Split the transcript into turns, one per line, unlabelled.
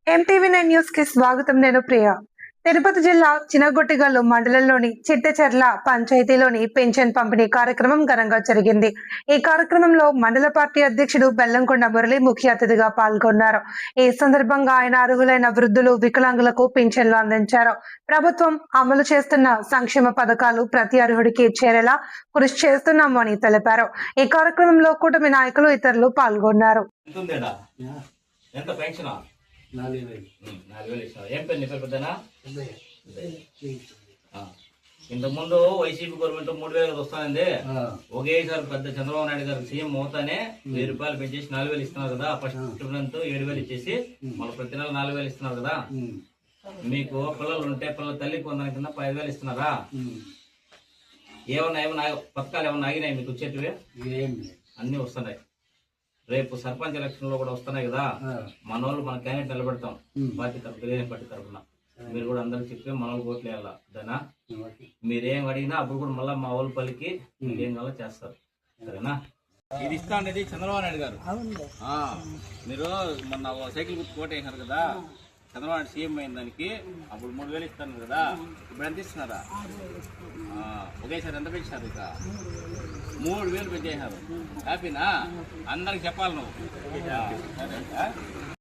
MTV9 news కి స్వాగతం. నేను ప్రియ. తిరుపతి జిల్లా చినగొట్టిగల్లు మండలంలోని చిట్టచెర్ల పంచాయతీలోని పెన్షన్ పంపిణీ కార్యక్రమం ఘనంగా జరిగింది. ఈ కార్యక్రమంలో మండల పార్టీ అధ్యక్షుడు బెల్లంకొండ మురళి ముఖ్య అతిథిగా పాల్గొన్నారు. ఈ సందర్భంగా ఆయన అర్హులైన వృద్ధులు, వికలాంగులకు పింఛన్లు అందించారు. ప్రభుత్వం అమలు చేస్తున్న సంక్షేమ పథకాలు ప్రతి అర్హుడికి చేరేలా కృషి చేస్తున్నాము అని తెలిపారు. ఈ కార్యక్రమంలో కూటమి నాయకులు, ఇతరులు పాల్గొన్నారు.
ఇంతకుముందు వైసీపీ గవర్నమెంట్ 3,000 వస్తానండి. ఒకేసారి పెద్ద చంద్రబాబు నాయుడు గారు సీఎం అవుతానే 1,000 రూపాయలు పెంచేసి 4,000 ఇస్తున్నారు కదా. ఫస్ట్ 7,000 ఇచ్చేసి మళ్ళీ ప్రతి నెల 4,000 ఇస్తున్నారు కదా. మీకు పిల్లలు ఉంటే పిల్లల తల్లి పొందని కింద 5,000 ఇస్తున్నారా? ఏమన్నా పథకాలు ఏమన్నా ఆగినాయి మీకు వచ్చేటివి? అన్ని వస్తున్నాయి. రేపు సర్పంచ్ ఎలక్షన్ లో కూడా వస్తున్నాయి కదా. మన వాళ్ళు మన క్యాండిడేట్ నిలబెడతాం పార్టీ తరఫున, పార్టీ తరఫున. మీరు కూడా అందరికి చెప్పి మన వాళ్ళు ఓట్లు వేయాలా. దానా మీరేం అడిగినా అప్పుడు కూడా మళ్ళీ మా వాళ్ళ పల్లికి మీరేం కావాలో చేస్తారు. సరేనా? ఇది ఇస్తా అనేది చంద్రబాబు నాయుడు గారు. మీరు మొన్న సైకిల్ గుర్తు కోట వేసినారు కదా. చంద్రబాబు నాయుడు సీఎం అయిన దానికి అప్పుడు 3,000 ఇస్తాను కదా. ఇప్పుడు ఎంత ఇస్తున్నారా? ఒకేసారి ఎంత పెంచినారు? ఇక 3,000 పెంచేసినారు. హ్యాపీనా? అందరికి చెప్పాలి నువ్వు.